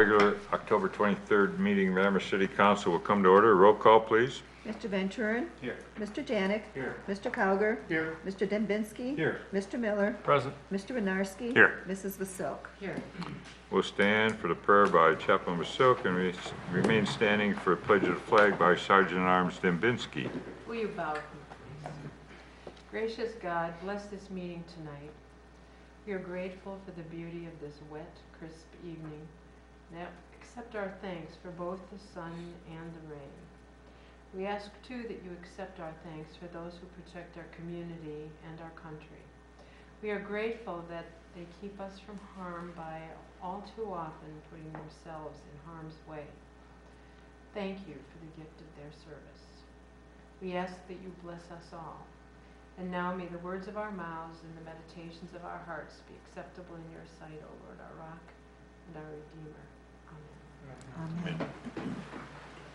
regular October 23rd meeting of Amherst City Council will come to order. Roll call, please. Mr. Van Turen. Here. Mr. Janik. Here. Mr. Cowger. Here. Mr. Dembinski. Here. Mr. Miller. Present. Mr. Winarski. Here. Mrs. Vasilk. Here. We'll stand for the prayer by Chaplain Vasilk and remain standing for a pledge of the flag by Sergeant at Arms Dembinski. Will you bow with me, please? Gracious God, bless this meeting tonight. We are grateful for the beauty of this wet, crisp evening. Now accept our thanks for both the sun and the rain. We ask, too, that you accept our thanks for those who protect our community and our country. We are grateful that they keep us from harm by all too often putting themselves in harm's way. Thank you for the gift of their service. We ask that you bless us all. And now may the words of our mouths and the meditations of our hearts be acceptable in your sight, O Lord, our rock and our Redeemer. Amen.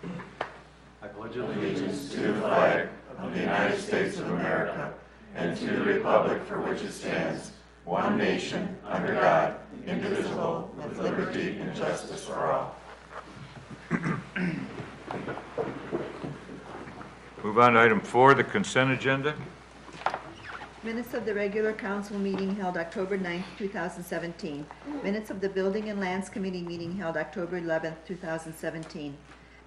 Amen. I pledge allegiance to the flag of the United States of America and to the republic for which it stands, one nation, under God, indivisible, with liberty and justice for all. Move on to item 4, the consent agenda. Minutes of the regular council meeting held October 9th, 2017. Minutes of the Building and Lands Committee meeting held October 11th, 2017.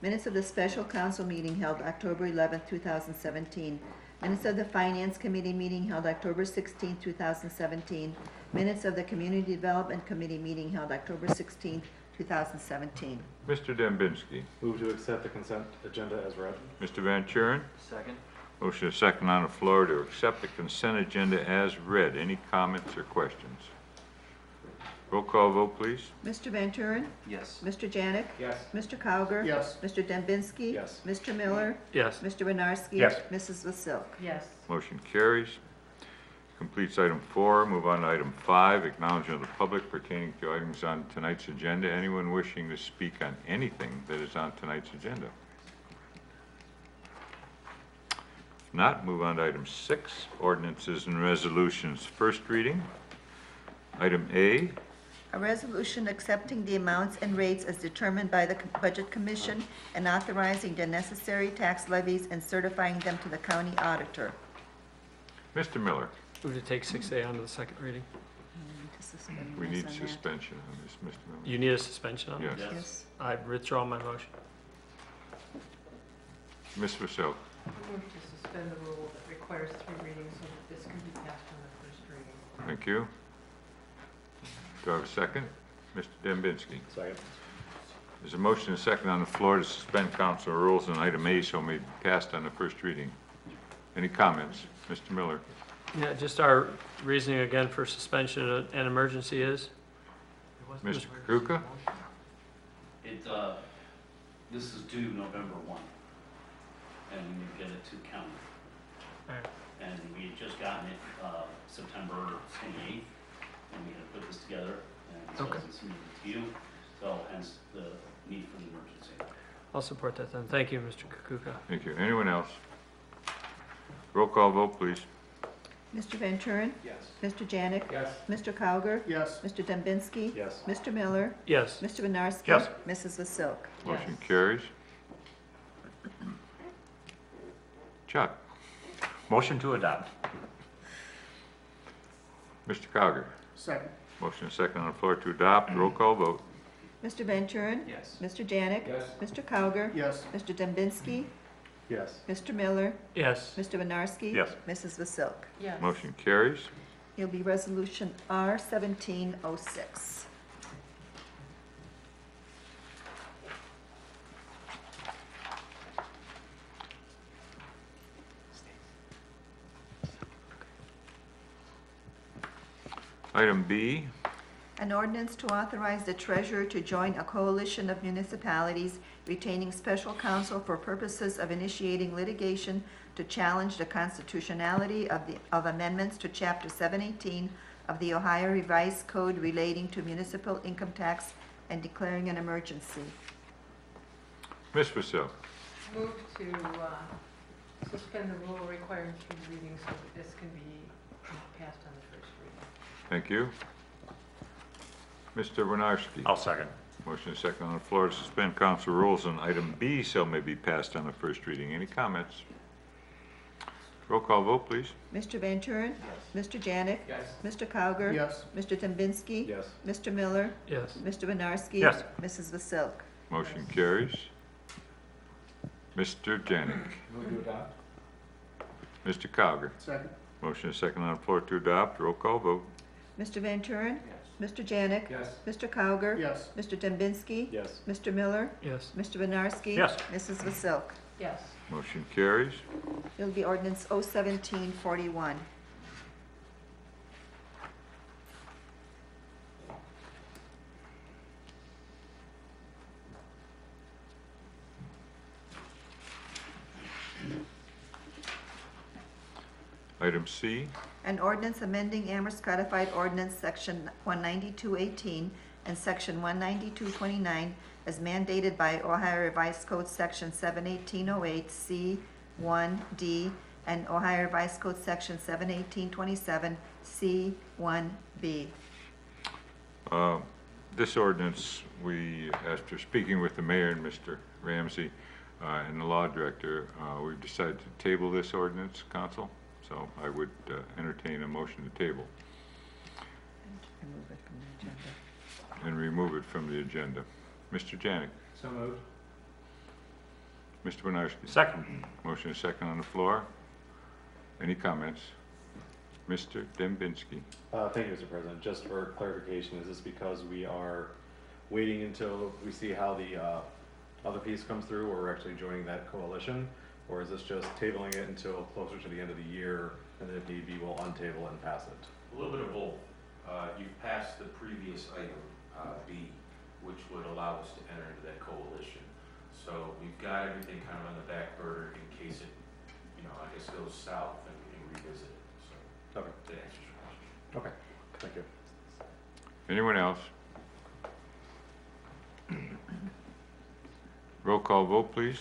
Minutes of the special council meeting held October 11th, 2017. Minutes of the Finance Committee meeting held October 16th, 2017. Minutes of the Community Development Committee meeting held October 16th, 2017. Mr. Dembinski. Move to accept the consent agenda as read. Mr. Van Turen. Second. Motion is second on the floor to accept the consent agenda as read. Any comments or questions? Roll call vote, please. Mr. Van Turen. Yes. Mr. Janik. Yes. Mr. Cowger. Yes. Mr. Dembinski. Yes. Mr. Miller. Yes. Mr. Winarski. Yes. Mrs. Vasilk. Yes. Motion carries. Completes item 4. Move on to item 5, acknowledgement of the public pertaining to items on tonight's agenda. Anyone wishing to speak on anything that is on tonight's agenda? If not, move on to item 6, ordinances and resolutions. First reading. Item A. A resolution accepting the amounts and rates as determined by the Budget Commission and authorizing the necessary tax levies and certifying them to the county auditor. Mr. Miller. Move to take 6A on to the second reading. We need suspension on this, Mr. Miller. You need a suspension on Yes. this? Yes. I withdraw my motion. Ms. Vasil. I move to suspend the rule that requires 3 readings so that this can be passed on the first reading. Thank you. Do I have a second? Mr. Dembinski. Second. There's a motion and a second on the floor to suspend council rules on item A so it may be passed on the first reading. Any comments? Mr. Miller. Yeah, just our reasoning again for suspension and emergency is? Mr. Kuka? This is due November 1, and we need to get it to county. Alright. And we had just gotten it September 28th, and we had put this together, and so Okay. it's submitted to you, so hence the need for the emergency. I'll support that then. Thank you, Mr. Kukuka. Thank you. Anyone else? Roll call vote, please. Mr. Van Turen. Yes. Mr. Janik. Yes. Mr. Cowger. Yes. Mr. Dembinski. Yes. Mr. Miller. Yes. Mr. Winarski. Yes. Mrs. Vasilk. Motion Yes. carries. Chuck. Motion to adopt. Mr. Cowger. Second. Motion and second on the floor to adopt. Roll call vote. Mr. Van Turen. Yes. Mr. Janik. Yes. Mr. Cowger. Yes. Mr. Dembinski. Yes. Mr. Miller. Yes. Mr. Winarski. Yes. Mrs. Vasilk. Yes. Motion carries. It'll be resolution R-1706. Item B. An ordinance to authorize the treasurer to join a coalition of municipalities retaining special counsel for purposes of initiating litigation to challenge the constitutionality of amendments to Chapter 718 of the Ohio Revised Code relating to municipal income tax and declaring an emergency. Ms. Vasil. Move to suspend the rule requiring 3 readings so that this can be passed on the first reading. Thank you. Mr. Winarski. I'll second. Motion is second on the floor to suspend council rules on item B, so may be passed on the first reading. Any comments? Roll call vote, please. Mr. Van Turen? Yes. Mr. Janik? Yes. Mr. Cowger? Yes. Mr. Dembinski? Yes. Mr. Miller? Yes. Mr. Winarski? Yes. Mrs. Vasilk? Motion carries. Mr. Janik. Move to adopt. Mr. Cowger. Second. Motion is second on the floor to adopt. Roll call vote. Mr. Van Turen? Yes. Mr. Janik? Yes. Mr. Cowger? Yes. Mr. Dembinski? Yes. Mr. Miller? Yes. Mr. Winarski? Yes. Mrs. Vasilk? Yes. Motion carries. It'll be ordinance 01741. Item C. An ordinance amending Amherst Codified Ordinance Section 19218 and Section 19229 as mandated by Ohio Revised Code Section 71808 C1D and Ohio Revised Code Section 71827 C1B. This ordinance, we, after speaking with the mayor and Mr. Ramsey and the law director, we've decided to table this ordinance, council. So I would entertain a motion to table and remove it from the agenda. Mr. Janik. So moved. Mr. Winarski. Second. Motion is second on the floor. Any comments? Mr. Dembinski. Thank you, Mr. President. Just for clarification, is this because we are waiting until we see how the other piece comes through, or we're actually joining that coalition? Or is this just tabling it until closer to the end of the year, and then if need be, we'll untable it and pass it? A little bit of both. You've passed the previous item, B, which would allow us to enter into that coalition. So we've got everything kind of on the back burner in case it, I guess goes south and we can revisit it. So Okay. that answers your question. Okay, thank you. Anyone else? Roll call vote, please.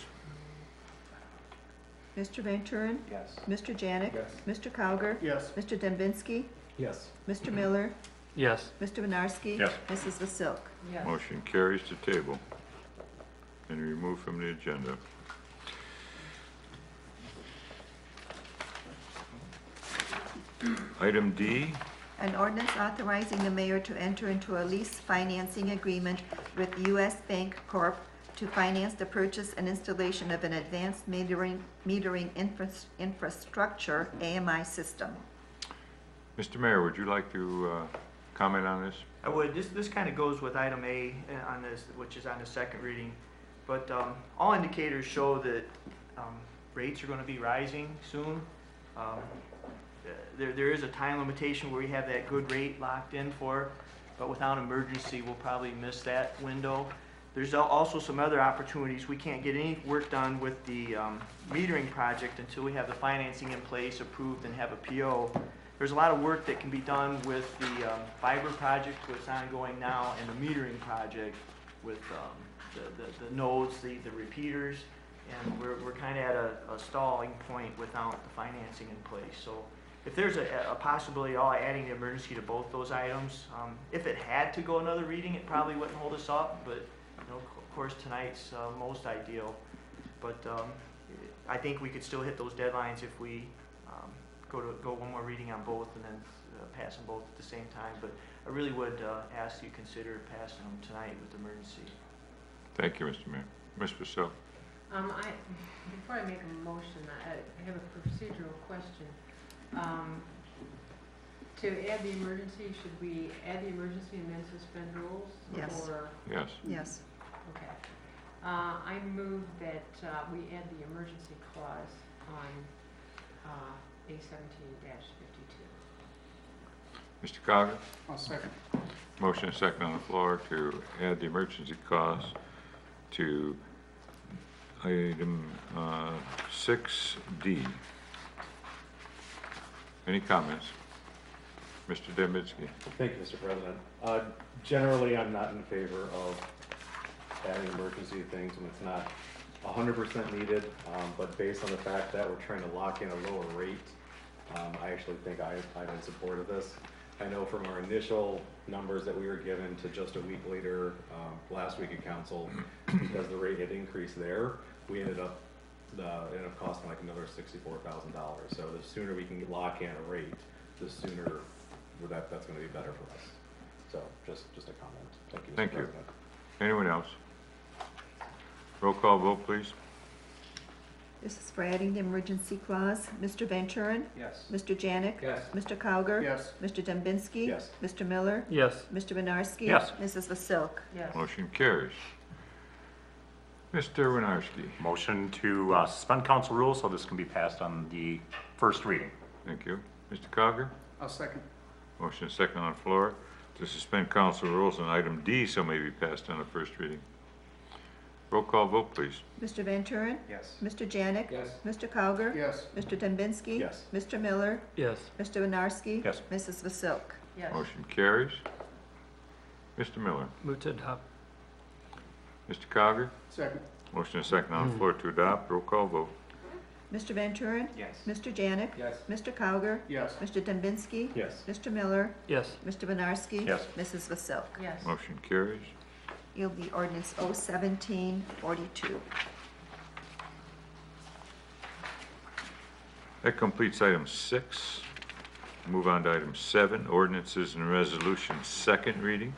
Mr. Van Turen? Yes. Mr. Janik? Yes. Mr. Cowger? Yes. Mr. Dembinski? Yes. Mr. Miller? Yes. Mr. Winarski? Yes. Mrs. Vasilk? Yes. Motion carries to table and remove from the agenda. Item D. An ordinance authorizing the mayor to enter into a lease financing agreement with U.S. Bank Corp. To finance the purchase and installation of an advanced metering infrastructure AMI system. Mr. Mayor, would you like to comment on this? I would. This kind of goes with item A on this, which is on the second reading. But all indicators show that rates are going to be rising soon. There is a time limitation where we have that good rate locked in for, but without emergency, we'll probably miss that window. There's also some other opportunities. We can't get any work done with the metering project until we have the financing in place, approved, and have a PO. There's a lot of work that can be done with the fiber project, what's ongoing now, and the metering project with the nodes, the repeaters, and we're kind of at a stalling point without the financing in place. So if there's a possibility of adding the emergency to both those items, if it had to go another reading, it probably wouldn't hold us up, but of course, tonight's most ideal, but I think we could still hit those deadlines if we go one more reading on both and then pass them both at the same time. But I really would ask you to consider passing them tonight with emergency. Thank you, Mr. Mayor. Ms. Vasil. Before I make a motion, I have a procedural question. To add the emergency, should we add the emergency and then suspend rules? Yes. Or, Yes. Yes. okay. I move that we add the emergency clause on A17-52. Mr. Cogger? I'll second. Motion is second on the floor to add the emergency clause to item 6D. Any comments? Mr. Dembinski. Thank you, Mr. President. Generally, I'm not in favor of adding emergency things when it's not 100% needed, but based on the fact that we're trying to lock in a lower rate, I actually think I'm in support of this. I know from our initial numbers that we were given to just a week later, last week at council, because the rate had increased there, we ended up costing like another $64,000. So the sooner we can lock in a rate, the sooner that's gonna be better for us. So just a comment. Thank you, Mr. Thank you. President. Anyone else? Roll call vote, please. This is for adding the emergency clause. Mr. Van Turen? Yes. Mr. Janik? Yes. Mr. Cowger? Yes. Mr. Dembinski? Yes. Mr. Miller? Yes. Mr. Winarski? Yes. Mrs. Vasilk? Yes. Motion carries. Mr. Winarski. Motion to suspend council rules so this can be passed on the first reading. Thank you. Mr. Cogger? I'll second. Motion is second on the floor to suspend council rules on item D so may be passed on the first reading. Roll call vote, please. Mr. Van Turen? Yes. Mr. Janik? Yes. Mr. Cowger? Yes. Mr. Dembinski? Yes. Mr. Miller? Yes. Mr. Winarski? Yes. Mrs. Vasilk? Yes. Motion carries. Mr. Miller. Move to adopt. Mr. Cogger? Second. Motion is second on the floor to adopt. Roll call vote. Mr. Van Turen? Yes. Mr. Janik? Yes. Mr. Cowger? Yes. Mr. Dembinski? Yes. Mr. Miller? Yes. Mr. Winarski? Yes. Mrs. Vasilk? Yes. Motion carries. It'll be ordinance 01742. That completes item 6. Move on to item 7, ordinances and resolutions, second reading.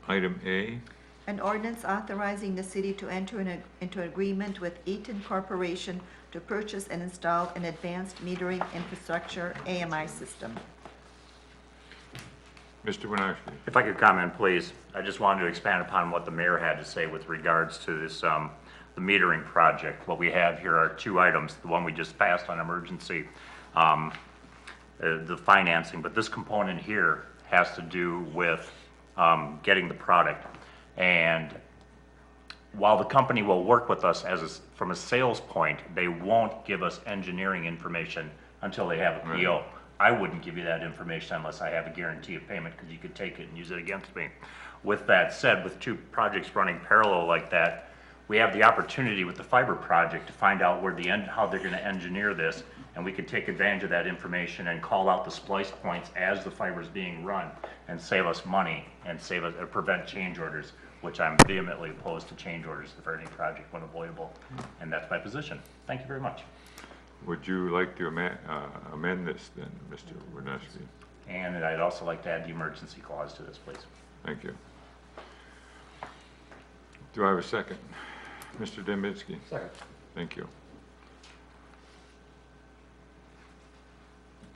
Item A, An ordinance authorizing the city to enter into agreement with Eaton Corporation to purchase and install an advanced metering infrastructure AMI system. Mr. Winarski. If I could comment, please. I just wanted to expand upon what the mayor had to say with regards to this, the metering project. What we have here are 2 items, the one we just passed on emergency, the financing, but this component here has to do with getting the product. And while the company will work with us from a sales point, they won't give us engineering information until they have a PO. Right. I wouldn't give you that information unless I have a guarantee of payment, because you could take it and use it against me. With that said, with 2 projects running parallel like that, we have the opportunity with the fiber project to find out how they're going to engineer this, and we could take advantage of that information and call out the splice points as the fiber is being run and save us money and prevent change orders, which I'm vehemently opposed to change orders for any project when avoidable, and that's my position. Thank you very much. Would you like to amend this then, Mr. Winarski? And I'd also like to add the emergency clause to this, please. Thank you. Do I have a second? Mr. Dembinski? Second. Thank you.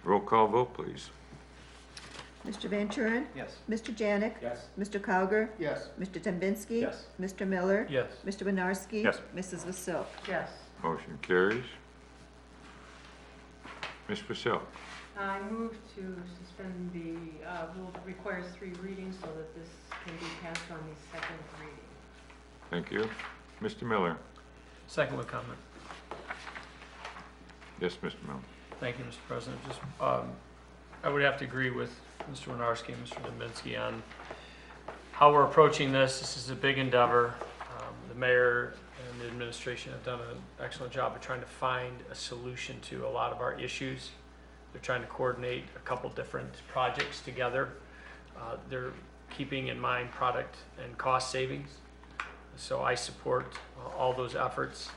Roll call vote, please. Mr. Van Turen? Yes. Mr. Janik? Yes. Mr. Cowger? Yes. Mr. Dembinski? Yes. Mr. Miller? Yes. Mr. Winarski? Yes. Mrs. Vasilk? Yes. Motion carries. Ms. Vasil. I move to suspend the rule that requires 3 readings so that this can be passed on the second reading. Thank you. Mr. Miller. Second with comment. Yes, Mr. Miller. Thank you, Mr. President. Just, I would have to agree with Mr. Winarski and Mr. Dembinski on how we're approaching this. This is a big endeavor. The mayor and the administration have done an excellent job of trying to find a solution to a lot of our issues. They're trying to coordinate a couple different projects together. They're keeping in mind product and cost savings. So I support all those efforts.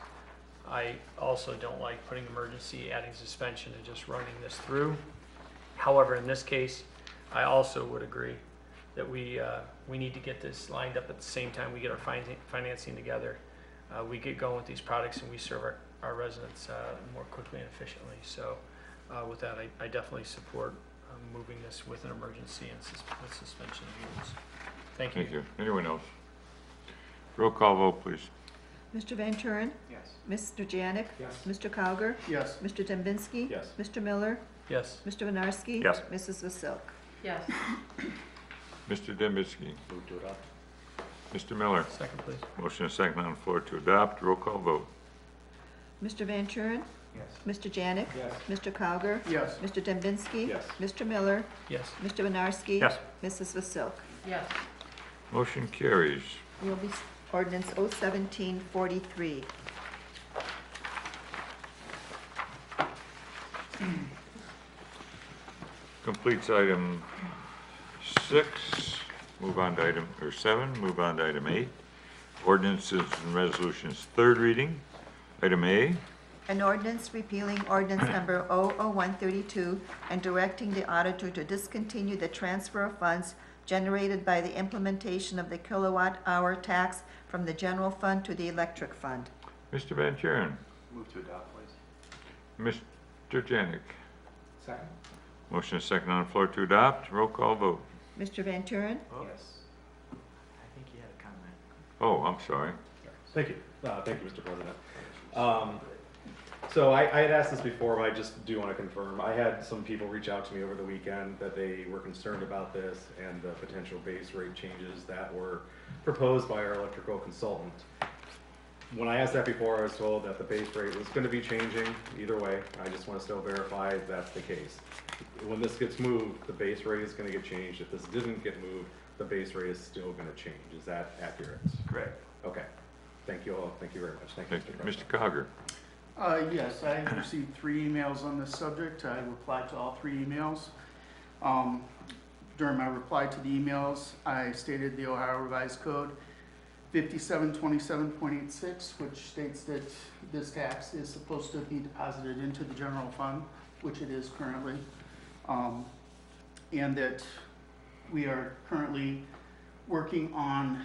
I also don't like putting emergency, adding suspension, and just running this through. However, in this case, I also would agree that we need to get this lined up at the same time we get our financing together. We get going with these products and we serve our residents more quickly and efficiently. So with that, I definitely support moving this with an emergency and with suspension of rules. Thank you. Thank you. Anyone else? Roll call vote, please. Mr. Van Turen? Yes. Mr. Janik? Yes. Mr. Cowger? Yes. Mr. Dembinski? Yes. Mr. Miller? Yes. Mr. Winarski? Yes. Mrs. Vasilk? Yes. Mr. Dembinski. Move to adopt. Mr. Miller. Second, please. Motion is second on the floor to adopt. Roll call vote. Mr. Van Turen? Yes. Mr. Janik? Yes. Mr. Cowger? Yes. Mr. Dembinski? Yes. Mr. Miller? Yes. Mr. Winarski? Yes. Mrs. Vasilk? Yes. Motion carries. Will be ordinance 01743. completes item 6. Move on to item, or 7, move on to item 8. Ordinances and resolutions, third reading. Item A, An ordinance repealing ordinance number 00132 and directing the auditor to discontinue the transfer of funds generated by the implementation of the kilowatt-hour tax from the general fund to the electric fund. Mr. Van Kuren, Move to adopt, please. Mr. Janik. Second. Motion is second on the floor to adopt. Roll call vote. Mr. Van Turen? Yes. I think you had a comment. Oh, I'm sorry. Thank you. Thank you, Mr. President. So I had asked this before, but I just do want to confirm. I had some people reach out to me over the weekend that they were concerned about this and the potential base rate changes that were proposed by our electrical consultant. When I asked that before, I was told that the base rate was going to be changing either way. I just want to still verify if that's the case. When this gets moved, the base rate is going to get changed. If this didn't get moved, the base rate is still going to change. Is that accurate? Correct. Okay. Thank you all. Thank you very much. Thank you, Thank Mr. you. President. Mr. Cogger. Yes, I received 3 emails on this subject. I replied to all 3 emails. During my reply to the emails, I stated the Ohio Revised Code 5727.86, which states that this tax is supposed to be deposited into the general fund, which it is currently, and that we are currently working on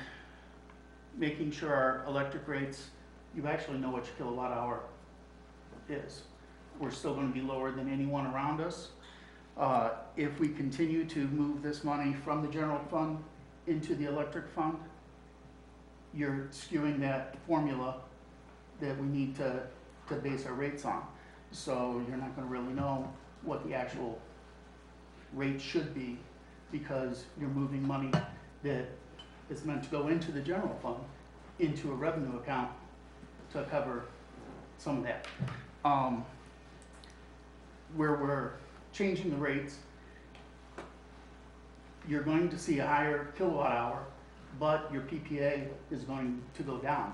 making sure our electric rates, you actually know what your kilowatt hour is. We're still going to be lower than anyone around us. If we continue to move this money from the general fund into the electric fund, you're skewing that formula that we need to base our rates on. So you're not going to really know what the actual rate should be because you're moving money that is meant to go into the general fund into a revenue account to cover some of that. Where we're changing the rates, you're going to see a higher kilowatt hour, but your PPA is going to go down.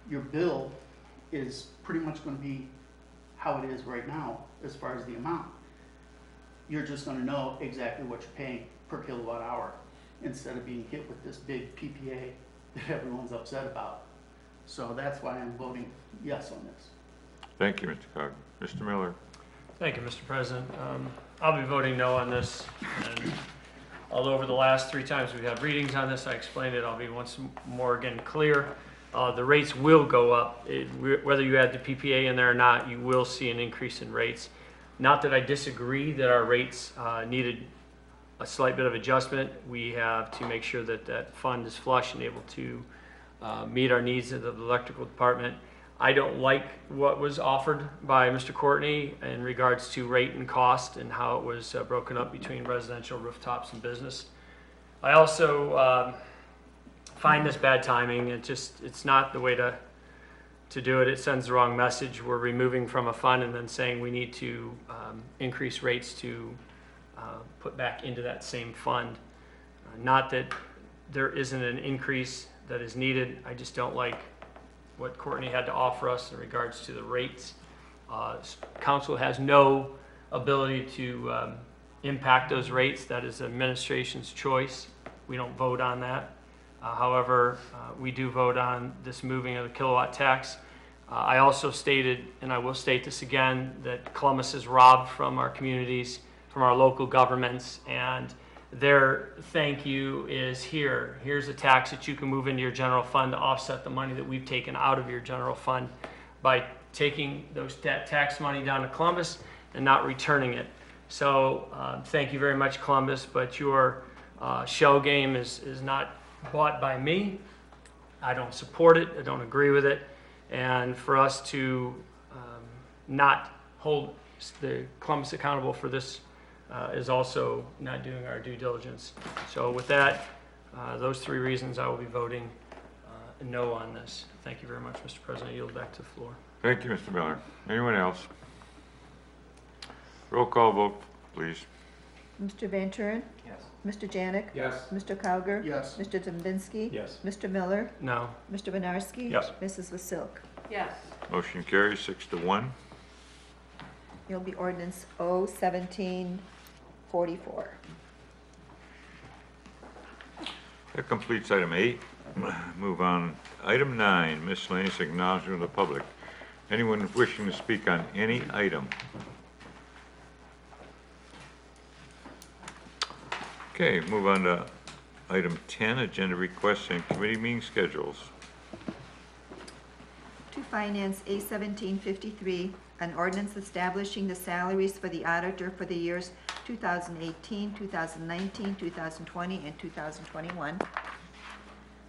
Your bill is pretty much going to be how it is right now as far as the amount. You're just going to know exactly what you're paying per kilowatt hour instead of being hit with this big PPA that everyone's upset about. So that's why I'm voting yes on this. Thank you, Mr. Cogger. Mr. Miller. Thank you, Mr. President. I'll be voting no on this. And although over the last 3 times we've had readings on this, I explained it, I'll be once more again clear. The rates will go up. Whether you add the PPA in there or not, you will see an increase in rates. Not that I disagree that our rates needed a slight bit of adjustment. We have to make sure that that fund is flush and able to meet our needs of the electrical department. I don't like what was offered by Mr. Courtney in regards to rate and cost and how it was broken up between residential, rooftops, and business. I also find this bad timing. It's not the way to do it. It sends the wrong message. We're removing from a fund and then saying we need to increase rates to put back into that same fund. Not that there isn't an increase that is needed. I just don't like what Courtney had to offer us in regards to the rates. Council has no ability to impact those rates. That is the administration's choice. We don't vote on that. However, we do vote on this moving of the kilowatt tax. I also stated, and I will state this again, that Columbus is robbed from our communities, from our local governments, and their thank you is here. Here's a tax that you can move into your general fund to offset the money that we've taken out of your general fund by taking that tax money down to Columbus and not returning it. So thank you very much, Columbus, but your shell game is not bought by me. I don't support it. I don't agree with it. And for us to not hold the Columbus accountable for this is also not doing our due diligence. So with that, those 3 reasons, I will be voting no on this. Thank you very much, Mr. President. I yield back to the floor. Thank you, Mr. Miller. Anyone else? Roll call vote, please. Mr. Van Turen? Yes. Mr. Janik? Yes. Mr. Cowger? Yes. Mr. Dembinski? Yes. Mr. Miller? No. Mr. Winarski? Yes. Mrs. Vasilk? Yes. Motion carries 6-1. It'll be ordinance 017-4 44. That completes item 8. Move on. Item 9, miscellaneous acknowledgement of the public. Anyone wishing to speak on any item? Okay, move on to item 10, agenda requests and committee meeting schedules. To Finance, A1753, an ordinance establishing the salaries for the auditor for the years 2018, 2019, 2020, and 2021.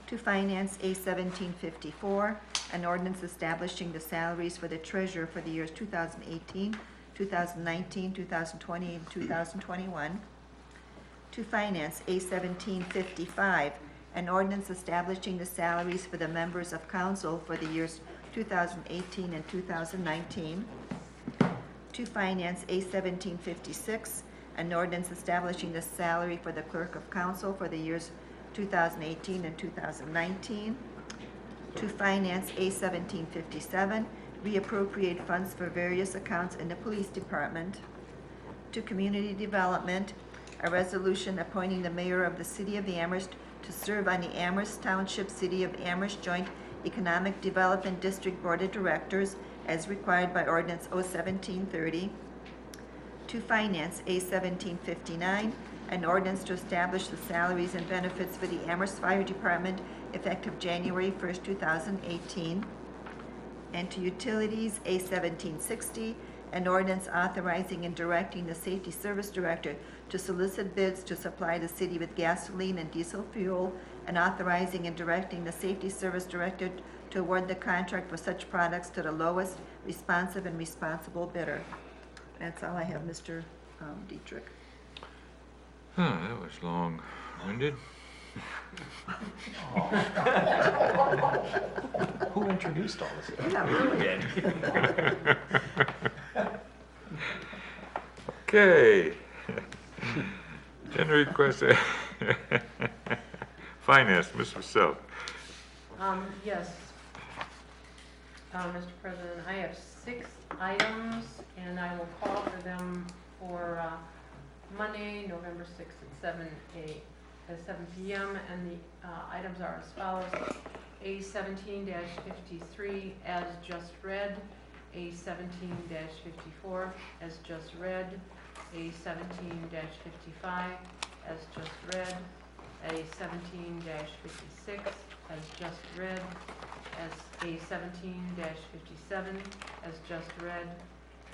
To Finance, A1754, an ordinance establishing the salaries for the treasurer for the years 2018, 2019, 2020, and 2021. To Finance, A1755, an ordinance establishing the salaries for the members of council for the years 2018 and 2019. To Finance, A1756, an ordinance establishing the salary for the clerk of council for the years 2018 and 2019. To Finance, A1757, reappropriate funds for various accounts in the police department. To Community Development, a resolution appointing the mayor of the city of Amherst to serve on the Amherst Township City of Amherst Joint Economic Development District Board of Directors as required by Ordinance 01730. To Finance, A1759, an ordinance to establish the salaries and benefits for the Amherst Fire Department effective January 1st, 2018. And to Utilities, A1760, an ordinance authorizing and directing the Safety Service Director to solicit bids to supply the city with gasoline and diesel fuel, and authorizing and directing the Safety Service Director to award the contract for such products to the lowest responsive and responsible bidder. That's all I have, Mr. Dietrich. That was long-winded. Who introduced all this? Yeah, really. Okay. Agenda request. Finance, Mr. Self. Yes. Mr. President, I have 6 items, and I will call for them for Monday, November 6th at 7 p.m. And the items are as follows. A17-53 as just read. A17-54 as just read. A17-55 as just read. A17-56 as just read. As A17-57 as just read.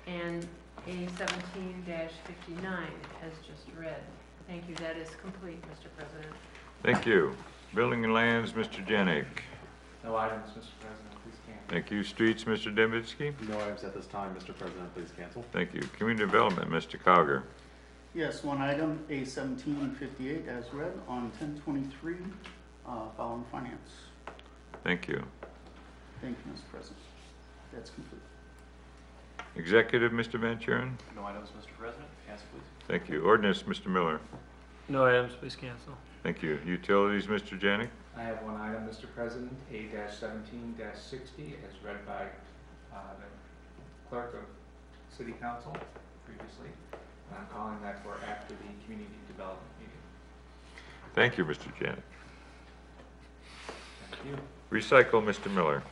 And A17-59 as just read. Thank you. That is complete, Mr. President. Thank you. Building and Lands, Mr. Janik. No items, Mr. President, please cancel. Thank you. Streets, Mr. Dembitsky. No items at this time, Mr. President, please cancel. Thank you. Community Development, Mr. Cogger. Yes, one item, A1758 as read on 1023, following finance. Thank you. Thank you, Mr. President. That's complete. Executive, Mr. Van Turen. No items, Mr. President, cancel, please. Thank you. Ordinance, Mr. Miller. No items, please cancel. Thank you. Utilities, Mr. Janik. I have one item, Mr. President, A-17-60, as read by the clerk of City Council previously. And I'm calling that for after the community development meeting. Thank you, Mr. Janik. Thank you. Recycle, Mr. Miller.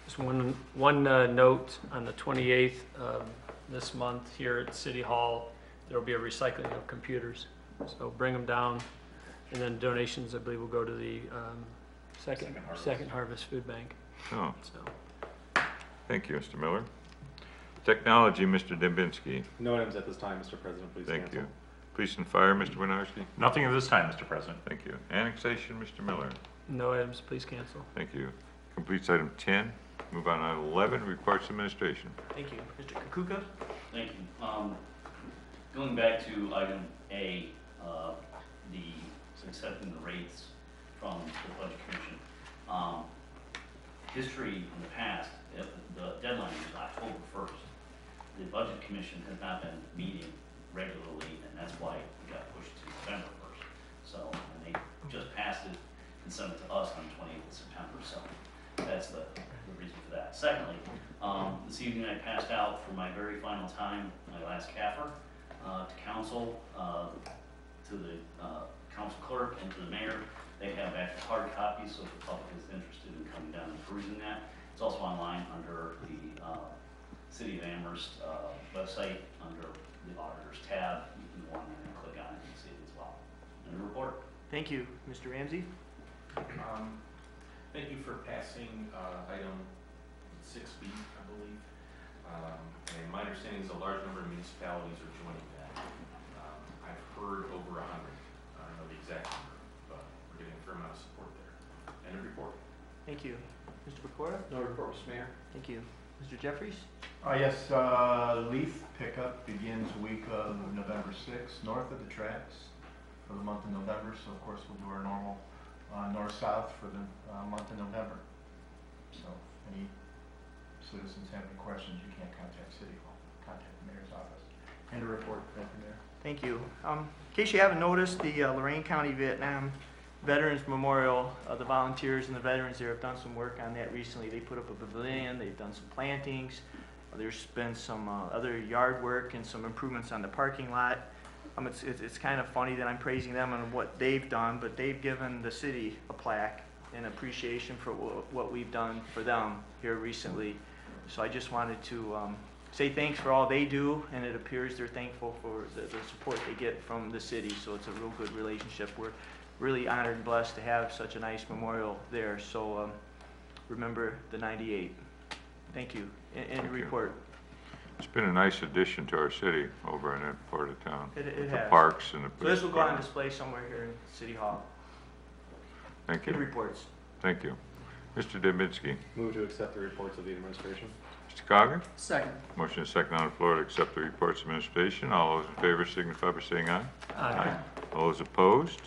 Just one note, on the 28th of this month here at City Hall, there will be a recycling of computers. So bring them down, and then donations, I believe, will go to the Second Harvest Food Bank. Oh, So, thank you, Mr. Miller. Technology, Mr. Dembitsky. No items at this time, Mr. President, please cancel. Thank you. Police and Fire, Mr. Winarski. Nothing at this time, Mr. President. Thank you. Annexation, Mr. Miller. no items, please cancel. Thank you. Completes item 10. Move on to 11, reports administration. Thank you. Mr. Kukuka? Thank you. Going back to item A, the accepting the rates from the Budget Commission. History in the past, the deadline was October 1st. The Budget Commission has not been meeting regularly, and that's why it got pushed to November 1st. So, and they just passed it and sent it to us on the 28th of September, so that's the reason for that. Secondly, this evening I passed out for my very final time, my last CAFR. to council, to the council clerk, and to the mayor. They have actual hard copies, so if the public is interested in coming down and perusing that. It's also online under the City of Amherst website, under the Auditors tab. You can go on there and click on it and see it as well. And the report. Thank you. Mr. Ramsey? Thank you for passing item 6B, I believe. And my understanding is a large number of municipalities are joining that. I've heard over 100. I don't know the exact number, but we're getting a fair amount of support there. And a report. Thank you. Mr. Pecora? No report, Mr. Mayor. Thank you. Mr. Jeffries? Yes, leaf pickup begins week of November 6th, north of the tracks for the month of November. So of course we'll do our normal north-south for the month of November. So any citizens have any questions, you can't contact City Hall, contact the mayor's office. And a report, thank you, Mayor. Thank you. In case you haven't noticed, the Lorain County Vietnam Veterans Memorial, the volunteers and the veterans there have done some work on that recently. They put up a pavilion, they've done some plantings, there's been some other yard work and some improvements on the parking lot. It's kind of funny that I'm praising them on what they've done, but they've given the city a plaque in appreciation for what we've done for them here recently. So I just wanted to say thanks for all they do, and it appears they're thankful for the support they get from the city, so it's a real good relationship. We're really honored and blessed to have such a nice memorial there, so remember the 98. Thank you. And Thank your you. report. It's been a nice addition to our city over in that part of town. It with the has. parks and the So police this will go on department. display somewhere here in City Hall. Thank Good you. reports. Thank you. Mr. Dembinski. Move to accept the reports of the administration. Mr. Cogan. Second. Motion is second on the floor to accept the reports of administration. All those in favor signify by saying aye. Aye. All those opposed?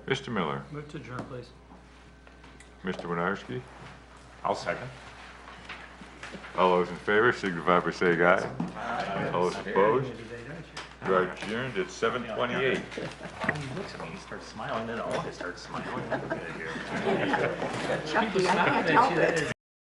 Mr. Miller. Move to adjourn, please. Mr. Winarski. I'll second. All those in favor signify by saying aye. All those opposed? We are adjourned at 7:28. He looks at me, he starts smiling, then all of us start smiling. Chucky, I can't help it.